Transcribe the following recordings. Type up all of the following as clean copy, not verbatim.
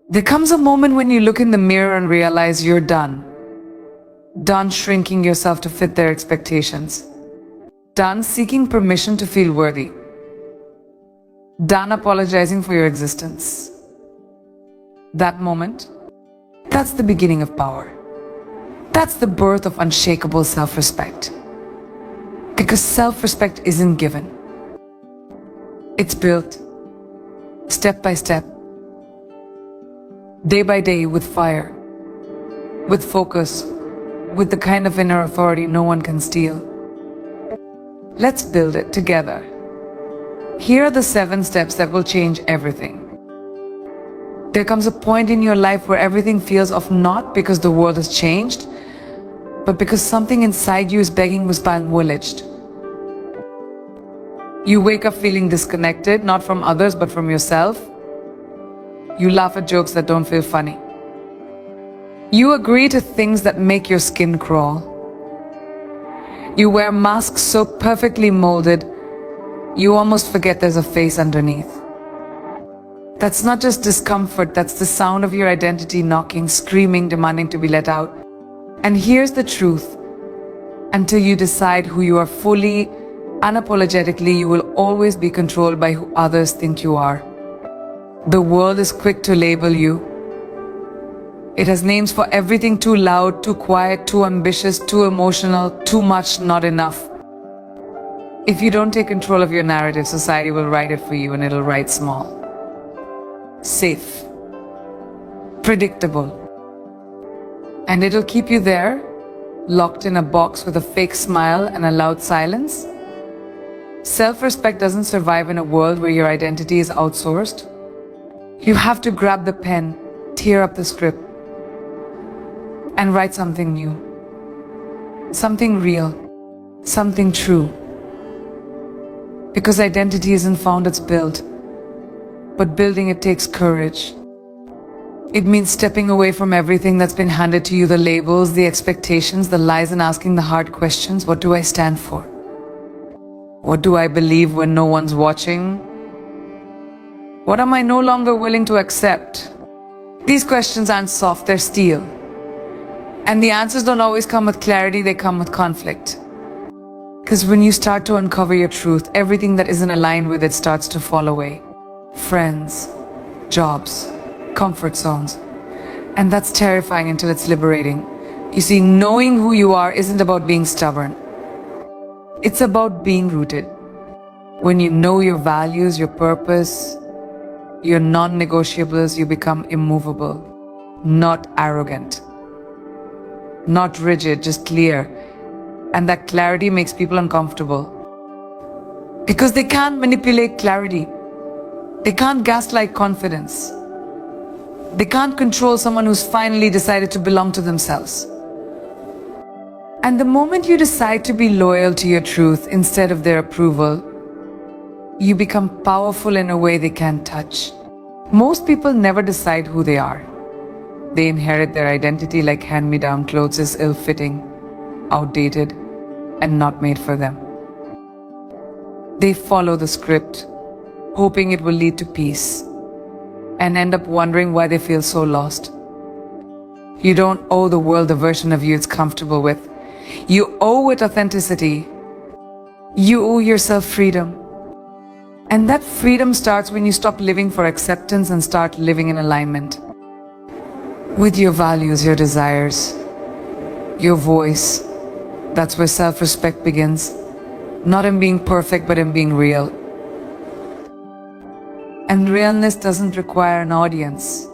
There comes a moment when you look in the mirror and realize you're done. Done shrinking yourself to fit their expectations. Done seeking permission to feel worthy. Done apologizing for your existence. That moment, that's the beginning of power. That's the birth of unshakable self-respect. Because self-respect isn't given. It's built, step by step, day by day, with fire, with focus, with the kind of inner authority no one can steal. Let's build it together. Here are the 7 steps that will change everything. There comes a point in your life where everything feels off, not because the world has changed, but because something inside you is begging to be acknowledged. You wake up feeling disconnected, not from others, but from yourself. You laugh at jokes that don't feel funny. You agree to things that make your skin crawl. You wear masks so perfectly molded, you almost forget there's a face underneath. That's not just discomfort, that's the sound of your identity knocking, screaming, demanding to be let out. And here's the truth. Until you decide who you are fully, unapologetically, you will always be controlled by who others think you are. The world is quick to label you. It has names for everything: too loud, too quiet, too ambitious, too emotional, too much, not enough. If you don't take control of your narrative, society will write it for you, and it'll write small. Safe. Predictable. And it'll keep you there, locked in a box with a fake smile and a loud silence. Self-respect doesn't survive in a world where your identity is outsourced. You have to grab the pen, tear up the script, and write something new. Something real. Something true. Because identity isn't found, it's built. But building it takes courage. It means stepping away from everything that's been handed to you, the labels, the expectations, the lies, and asking the hard questions. What do I stand for? What do I believe when no one's watching? What am I no longer willing to accept? These questions aren't soft, they're steel. And the answers don't always come with clarity, they come with conflict. Because when you start to uncover your truth, everything that isn't aligned with it starts to fall away. Friends, jobs, comfort zones. And that's terrifying until it's liberating. You see, knowing who you are isn't about being stubborn. It's about being rooted. When you know your values, your purpose, your non-negotiables, you become immovable, not arrogant, not rigid, just clear. And that clarity makes people uncomfortable. Because they can't manipulate clarity. They can't gaslight confidence. They can't control someone who's finally decided to belong to themselves. And the moment you decide to be loyal to your truth instead of their approval, you become powerful in a way they can't touch. Most people never decide who they are. They inherit their identity like hand-me-down clothes, is ill-fitting, outdated, and not made for them. They follow the script, hoping it will lead to peace, and end up wondering why they feel so lost. You don't owe the world the version of you it's comfortable with. You owe it authenticity. You owe yourself freedom. And that freedom starts when you stop living for acceptance and start living in alignment with your values, your desires, your voice. That's where self-respect begins. Not in being perfect, but in being real. And realness doesn't require an audience.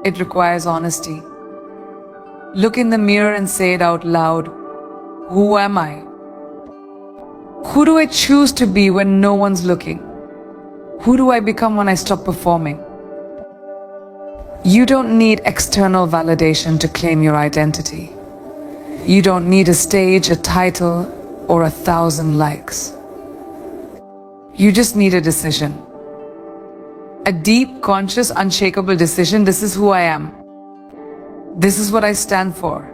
It requires honesty. Look in the mirror and say it out loud. Who am I? Who do I choose to be when no one's looking? Who do I become when I stop performing? You don't need external validation to claim your identity. You don't need a stage, a title, or 1,000 likes. You just need a decision. A deep, conscious, unshakable decision. This is who I am. This is what I stand for.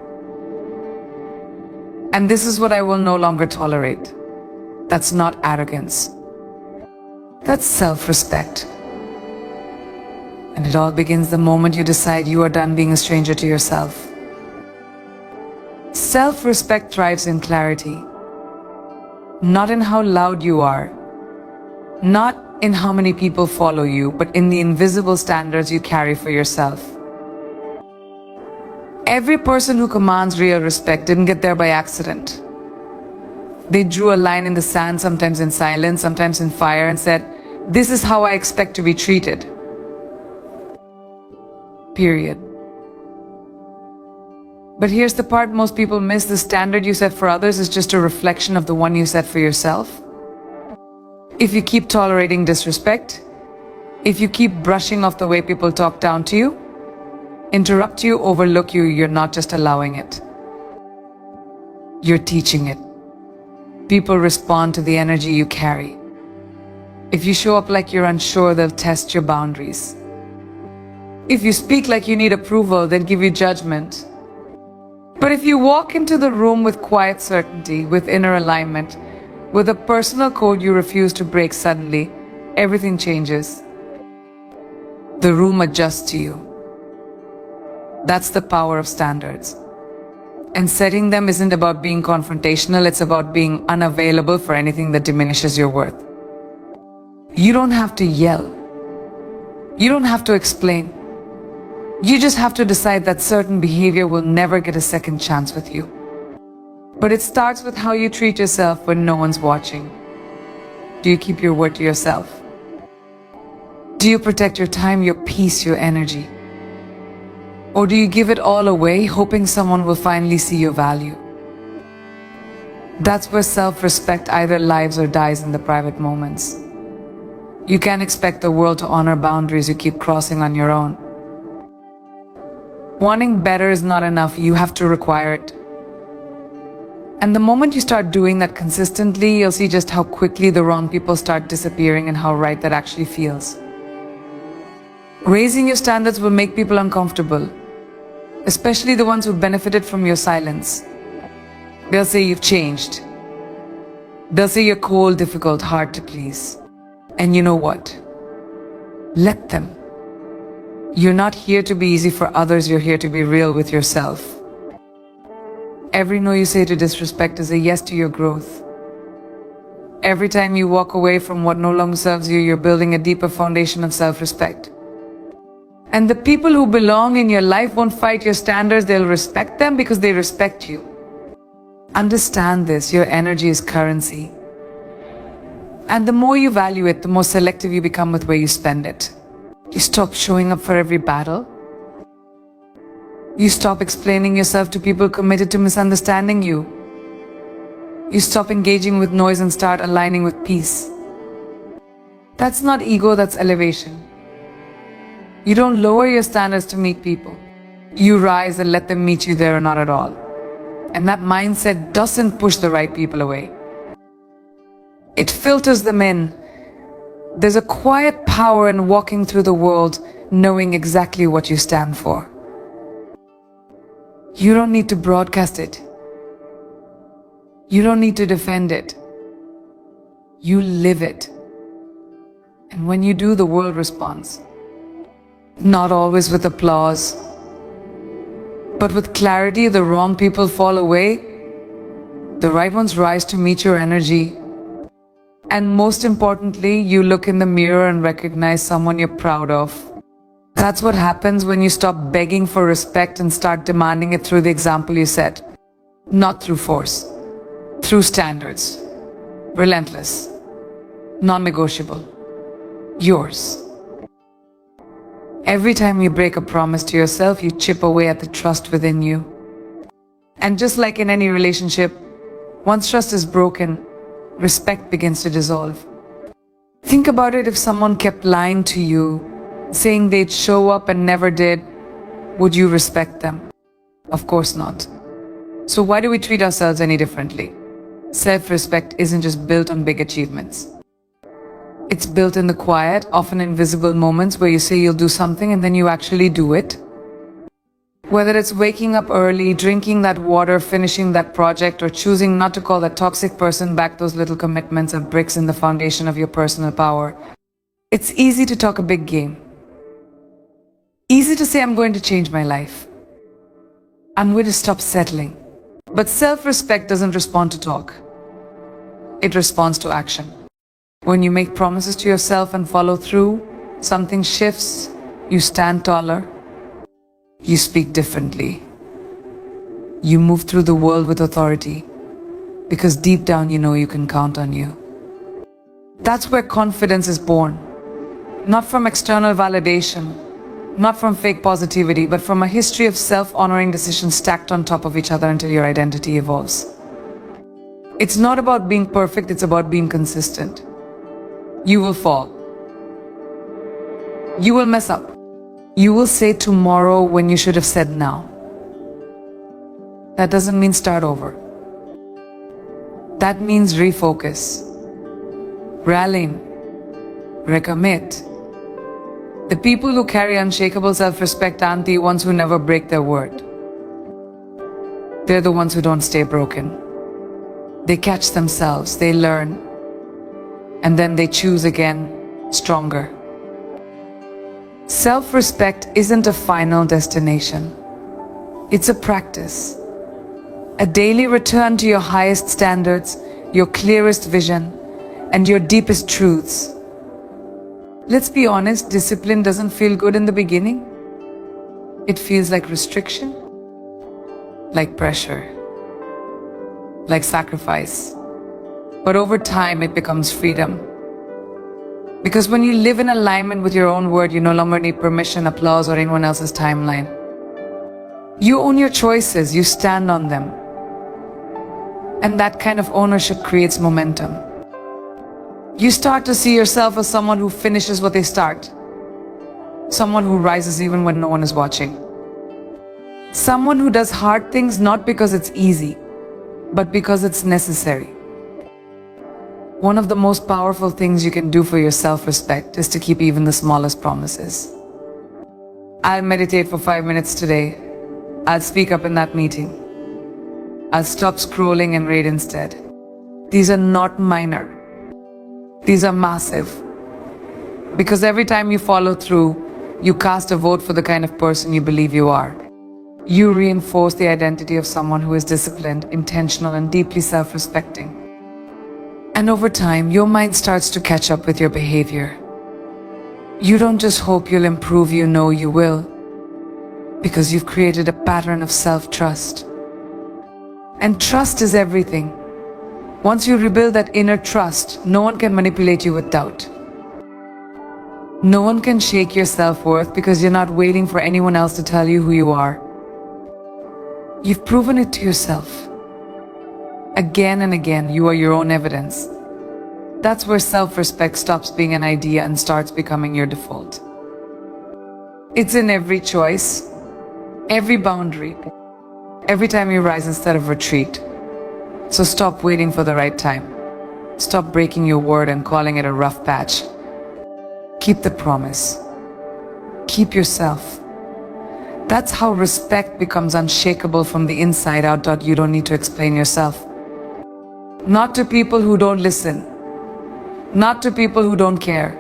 And this is what I will no longer tolerate. That's not arrogance. That's self-respect. And it all begins the moment you decide you are done being a stranger to yourself. Self-respect thrives in clarity. Not in how loud you are, not in how many people follow you, but in the invisible standards you carry for yourself. Every person who commands real respect didn't get there by accident. They drew a line in the sand, sometimes in silence, sometimes in fire, and said, "This is how I expect to be treated." Period. But here's the part most people miss: the standard you set for others is just a reflection of the one you set for yourself. If you keep tolerating disrespect, if you keep brushing off the way people talk down to you, interrupt you, overlook you, you're not just allowing it. You're teaching it. People respond to the energy you carry. If you show up like you're unsure, they'll test your boundaries. If you speak like you need approval, they'll give you judgment. But if you walk into the room with quiet certainty, with inner alignment, with a personal code you refuse to break suddenly, everything changes. The room adjusts to you. That's the power of standards. And setting them isn't about being confrontational, it's about being unavailable for anything that diminishes your worth. You don't have to yell. You don't have to explain. You just have to decide that certain behavior will never get a second chance with you. But it starts with how you treat yourself when no one's watching. Do you keep your word to yourself? Do you protect your time, your peace, your energy? Or do you give it all away, hoping someone will finally see your value? That's where self-respect either lives or dies in the private moments. You can't expect the world to honor boundaries you keep crossing on your own. Wanting better is not enough, you have to require it. And the moment you start doing that consistently, you'll see just how quickly the wrong people start disappearing and how right that actually feels. Raising your standards will make people uncomfortable, especially the ones who benefited from your silence. They'll say you've changed. They'll say you're cold, difficult, hard to please. And you know what? Let them. You're not here to be easy for others, you're here to be real with yourself. Every no you say to disrespect is a yes to your growth. Every time you walk away from what no longer serves you, you're building a deeper foundation of self-respect. And the people who belong in your life won't fight your standards, they'll respect them because they respect you. Understand this, your energy is currency. And the more you value it, the more selective you become with where you spend it. You stop showing up for every battle. You stop explaining yourself to people committed to misunderstanding you. You stop engaging with noise and start aligning with peace. That's not ego, that's elevation. You don't lower your standards to meet people. You rise and let them meet you there or not at all. And that mindset doesn't push the right people away. It filters them in. There's a quiet power in walking through the world knowing exactly what you stand for. You don't need to broadcast it. You don't need to defend it. You live it. And when you do, the world responds. Not always with applause, but with clarity. The wrong people fall away. The right ones rise to meet your energy. And most importantly, you look in the mirror and recognize someone you're proud of. That's what happens when you stop begging for respect and start demanding it through the example you set. Not through force, through standards. Relentless, non-negotiable, yours. Every time you break a promise to yourself, you chip away at the trust within you. And just like in any relationship, once trust is broken, respect begins to dissolve. Think about it: if someone kept lying to you, saying they'd show up and never did, would you respect them? Of course not. So why do we treat ourselves any differently? Self-respect isn't just built on big achievements. It's built in the quiet, often invisible moments where you say you'll do something and then you actually do it. Whether it's waking up early, drinking that water, finishing that project, or choosing not to call that toxic person back, those little commitments are bricks in the foundation of your personal power. It's easy to talk a big game. Easy to say I'm going to change my life. I'm going to stop settling. But self-respect doesn't respond to talk. It responds to action. When you make promises to yourself and follow through, something shifts. You stand taller. You speak differently. You move through the world with authority. Because deep down you know you can count on you. That's where confidence is born. Not from external validation, not from fake positivity, but from a history of self-honoring decisions stacked on top of each other until your identity evolves. It's not about being perfect, it's about being consistent. You will fall. You will mess up. You will say tomorrow when you should have said now. That doesn't mean start over. That means refocus, rallying, recommit. The people who carry unshakable self-respect aren't the ones who never break their word. They're the ones who don't stay broken. They catch themselves, they learn, and then they choose again, stronger. Self-respect isn't a final destination. It's a practice. A daily return to your highest standards, your clearest vision, and your deepest truths. Let's be honest, discipline doesn't feel good in the beginning. It feels like restriction, like pressure, like sacrifice. But over time, it becomes freedom. Because when you live in alignment with your own word, you no longer need permission, applause, or anyone else's timeline. You own your choices, you stand on them. And that kind of ownership creates momentum. You start to see yourself as someone who finishes what they start. Someone who rises even when no one is watching. Someone who does hard things not because it's easy, but because it's necessary. One of the most powerful things you can do for your self-respect is to keep even the smallest promises. I'll meditate for 5 minutes today. I'll speak up in that meeting. I'll stop scrolling and read instead. These are not minor. These are massive. Because every time you follow through, you cast a vote for the kind of person you believe you are. You reinforce the identity of someone who is disciplined, intentional, and deeply self-respecting. And over time, your mind starts to catch up with your behavior. You don't just hope you'll improve, you know you will. Because you've created a pattern of self-trust. And trust is everything. Once you rebuild that inner trust, no one can manipulate you with doubt. No one can shake your self-worth because you're not waiting for anyone else to tell you who you are. You've proven it to yourself. Again and again, you are your own evidence. That's where self-respect stops being an idea and starts becoming your default. It's in every choice, every boundary, every time you rise instead of retreat. So stop waiting for the right time. Stop breaking your word and calling it a rough patch. Keep the promise. Keep yourself. That's how respect becomes unshakable from the inside out. You don't need to explain yourself. Not to people who don't listen. Not to people who don't care.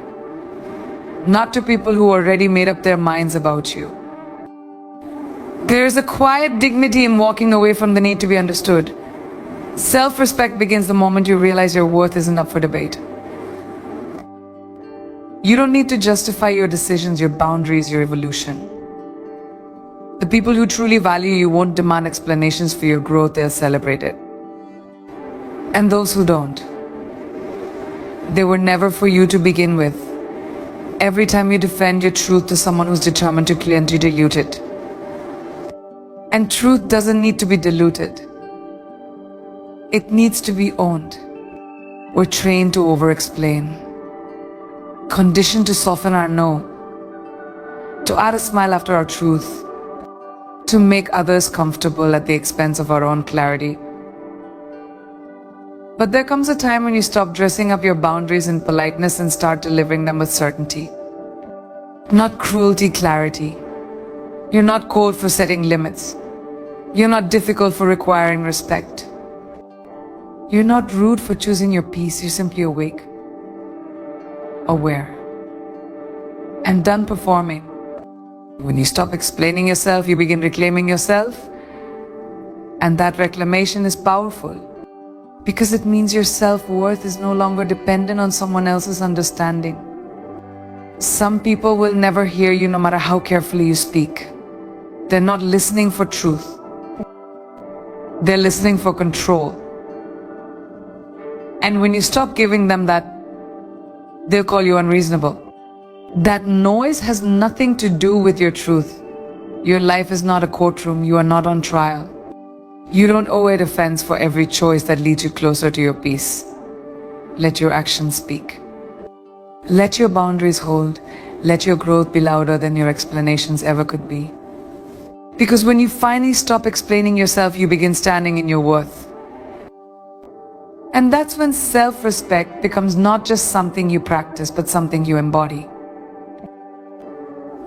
Not to people who already made up their minds about you. There is a quiet dignity in walking away from the need to be understood. Self-respect begins the moment you realize your worth isn't up for debate. You don't need to justify your decisions, your boundaries, your evolution. The people who truly value you won't demand explanations for your growth, they'll celebrate it. And those who don't, they were never for you to begin with. Every time you defend your truth to someone who's determined to clearly dilute it. And truth doesn't need to be diluted. It needs to be owned. We're trained to over-explain, conditioned to soften our no, to add a smile after our truth, to make others comfortable at the expense of our own clarity. But there comes a time when you stop dressing up your boundaries in politeness and start delivering them with certainty. Not cruelty, clarity. You're not cold for setting limits. You're not difficult for requiring respect. You're not rude for choosing your peace. You're simply awake, aware, and done performing. When you stop explaining yourself, you begin reclaiming yourself. And that reclamation is powerful because it means your self-worth is no longer dependent on someone else's understanding. Some people will never hear you no matter how carefully you speak. They're not listening for truth. They're listening for control. And when you stop giving them that, they'll call you unreasonable. That noise has nothing to do with your truth. Your life is not a courtroom. You are not on trial. You don't owe a defense for every choice that leads you closer to your peace. Let your actions speak. Let your boundaries hold. Let your growth be louder than your explanations ever could be. Because when you finally stop explaining yourself, you begin standing in your worth. And that's when self-respect becomes not just something you practice, but something you embody.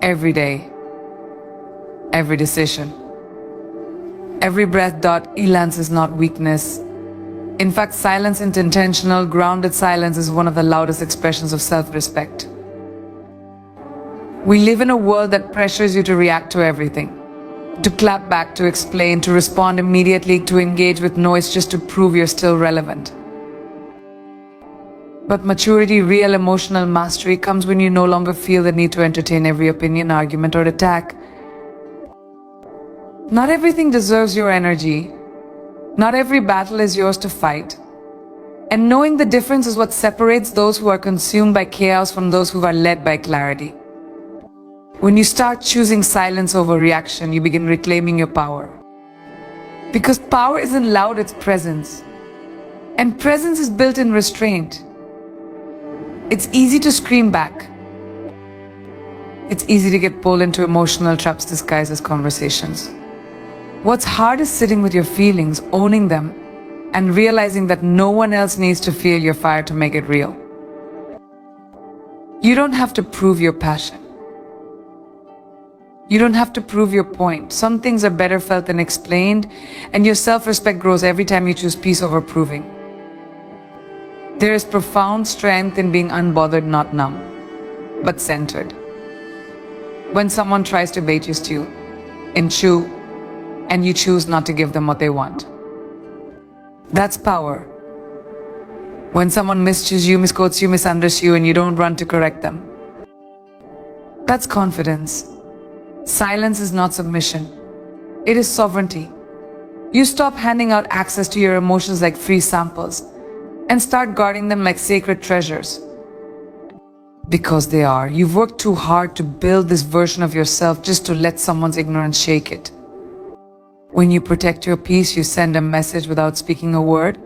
Every day, every decision, every breath. Silence is not weakness. In fact, silence is intentional. Grounded silence is one of the loudest expressions of self-respect. We live in a world that pressures you to react to everything, to clap back, to explain, to respond immediately, to engage with noise just to prove you're still relevant. But maturity, real emotional mastery, comes when you no longer feel the need to entertain every opinion, argument, or attack. Not everything deserves your energy. Not every battle is yours to fight. And knowing the difference is what separates those who are consumed by chaos from those who are led by clarity. When you start choosing silence over reaction, you begin reclaiming your power. Because power isn't loud, it's presence. And presence is built in restraint. It's easy to scream back. It's easy to get pulled into emotional traps disguised as conversations. What's hard is sitting with your feelings, owning them, and realizing that no one else needs to feel your fire to make it real. You don't have to prove your passion. You don't have to prove your point. Some things are better felt than explained, and your self-respect grows every time you choose peace over proving. There is profound strength in being unbothered, not numb, but centered. When someone tries to bait you stew and chew, and you choose not to give them what they want. That's power. When someone misquotes you, misunderstands you, and you don't run to correct them. That's confidence. Silence is not submission. It is sovereignty. You stop handing out access to your emotions like free samples and start guarding them like sacred treasures. Because they are. You've worked too hard to build this version of yourself just to let someone's ignorance shake it. When you protect your peace, you send a message without speaking a word.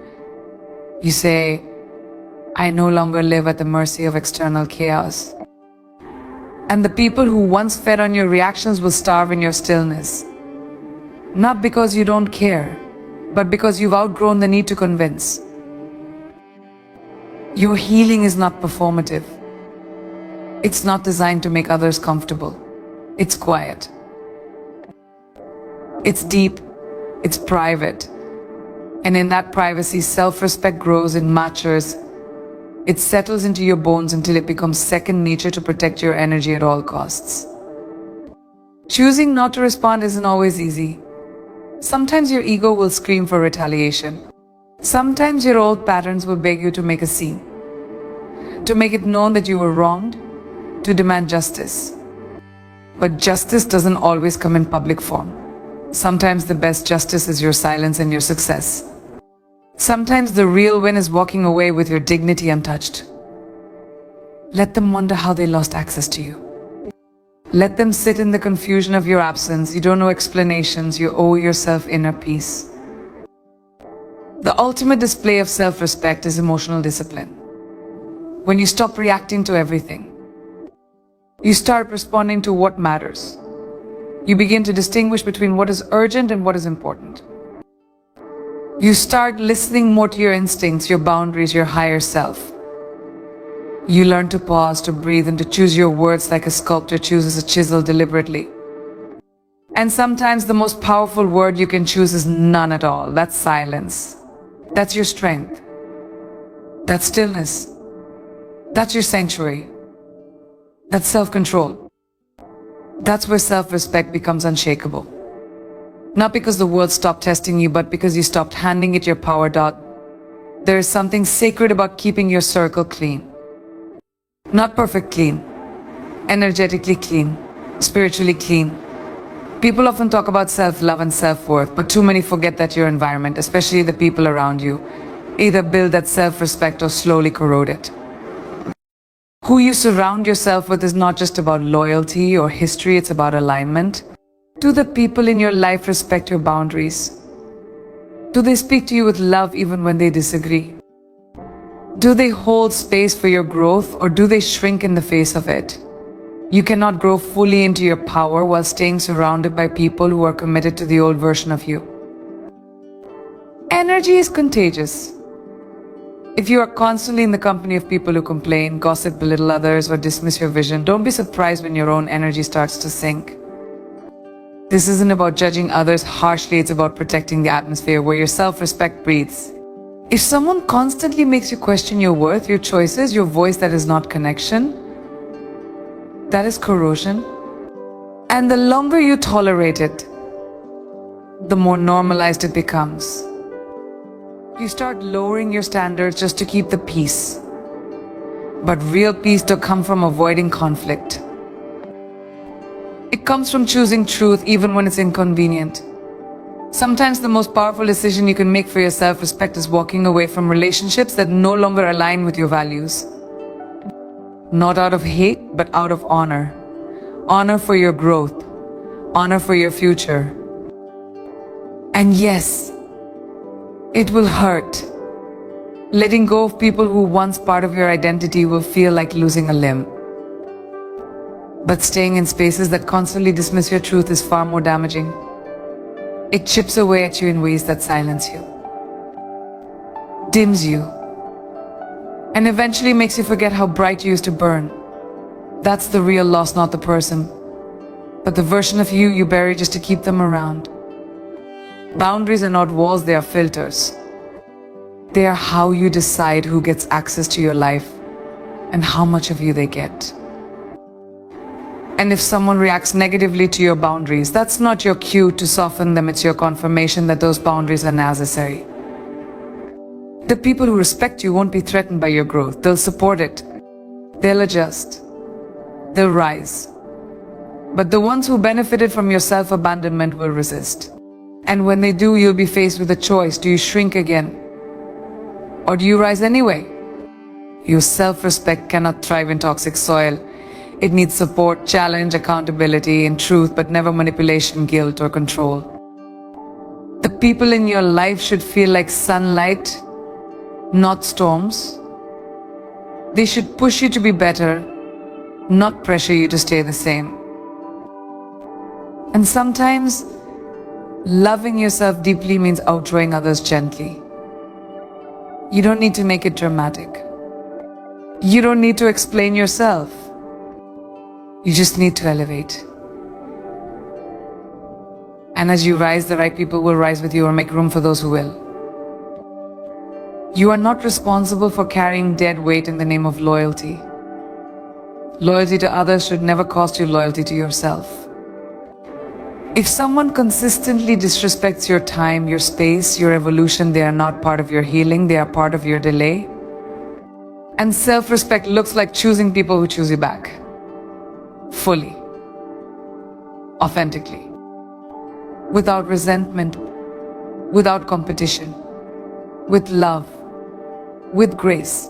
You say, I no longer live at the mercy of external chaos. And the people who once fed on your reactions will starve in your stillness. Not because you don't care, but because you've outgrown the need to convince. Your healing is not performative. It's not designed to make others comfortable. It's quiet. It's deep. It's private. And in that privacy, self-respect grows and matures. It settles into your bones until it becomes second nature to protect your energy at all costs. Choosing not to respond isn't always easy. Sometimes your ego will scream for retaliation. Sometimes your old patterns will beg you to make a scene, to make it known that you were wronged, to demand justice. But justice doesn't always come in public form. Sometimes the best justice is your silence and your success. Sometimes the real win is walking away with your dignity untouched. Let them wonder how they lost access to you. Let them sit in the confusion of your absence. You don't know explanations. You owe yourself inner peace. The ultimate display of self-respect is emotional discipline. When you stop reacting to everything, you start responding to what matters. You begin to distinguish between what is urgent and what is important. You start listening more to your instincts, your boundaries, your higher self. You learn to pause, to breathe, and to choose your words like a sculptor chooses a chisel deliberately. And sometimes the most powerful word you can choose is none at all. That's silence. That's your strength. That's stillness. That's your sanctuary. That's self-control. That's where self-respect becomes unshakable. Not because the world stopped testing you, but because you stopped handing it your power. There is something sacred about keeping your circle clean. Not perfect clean, energetically clean, spiritually clean. People often talk about self-love and self-worth, but too many forget that your environment, especially the people around you, either build that self-respect or slowly corrode it. Who you surround yourself with is not just about loyalty or history, it's about alignment. Do the people in your life respect your boundaries? Do they speak to you with love even when they disagree? Do they hold space for your growth, or do they shrink in the face of it? You cannot grow fully into your power while staying surrounded by people who are committed to the old version of you. Energy is contagious. If you are constantly in the company of people who complain, gossip, belittle others, or dismiss your vision, don't be surprised when your own energy starts to sink. This isn't about judging others harshly, it's about protecting the atmosphere where your self-respect breathes. If someone constantly makes you question your worth, your choices, your voice, that is not connection. That is corrosion. And the longer you tolerate it, the more normalized it becomes. You start lowering your standards just to keep the peace. But real peace does come from avoiding conflict. It comes from choosing truth even when it's inconvenient. Sometimes the most powerful decision you can make for your self-respect is walking away from relationships that no longer align with your values. Not out of hate, but out of honor. Honor for your growth. Honor for your future. And yes, it will hurt. Letting go of people who once part of your identity will feel like losing a limb. But staying in spaces that constantly dismiss your truth is far more damaging. It chips away at you in ways that silence you, dims you, and eventually makes you forget how bright you used to burn. That's the real loss, not the person, but the version of you you bury just to keep them around. Boundaries are not walls, they are filters. They are how you decide who gets access to your life and how much of you they get. And if someone reacts negatively to your boundaries, that's not your cue to soften them, it's your confirmation that those boundaries are necessary. The people who respect you won't be threatened by your growth. They'll support it. They'll adjust. They'll rise. But the ones who benefited from your self-abandonment will resist. And when they do, you'll be faced with a choice. Do you shrink again? Or do you rise anyway? Your self-respect cannot thrive in toxic soil. It needs support, challenge, accountability, and truth, but never manipulation, guilt, or control. The people in your life should feel like sunlight, not storms. They should push you to be better, not pressure you to stay the same. And sometimes, loving yourself deeply means outgrowing others gently. You don't need to make it dramatic. You don't need to explain yourself. You just need to elevate. And as you rise, the right people will rise with you, or make room for those who will. You are not responsible for carrying dead weight in the name of loyalty. Loyalty to others should never cost you loyalty to yourself. If someone consistently disrespects your time, your space, your evolution, they are not part of your healing, they are part of your delay. And self-respect looks like choosing people who choose you back. Fully. Authentically. Without resentment. Without competition. With love. With grace.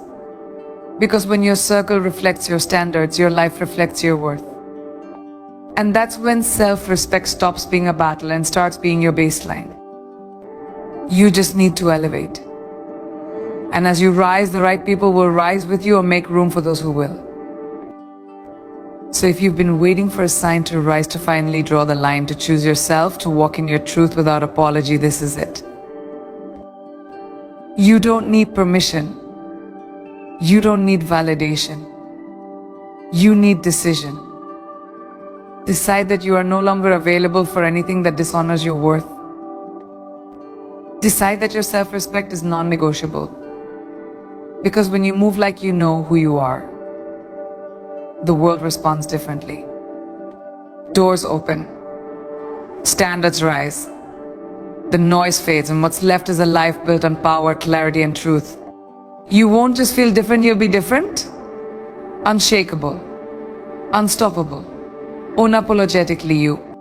Because when your circle reflects your standards, your life reflects your worth. And that's when self-respect stops being a battle and starts being your baseline. You just need to elevate. And as you rise, the right people will rise with you, or make room for those who will. So if you've been waiting for a sign to rise, to finally draw the line, to choose yourself, to walk in your truth without apology, this is it. You don't need permission. You don't need validation. You need decision. Decide that you are no longer available for anything that dishonors your worth. Decide that your self-respect is non-negotiable. Because when you move like you know who you are, the world responds differently. Doors open. Standards rise. The noise fades, and what's left is a life built on power, clarity, and truth. You won't just feel different, you'll be different. Unshakable. Unstoppable. Unapologetically you.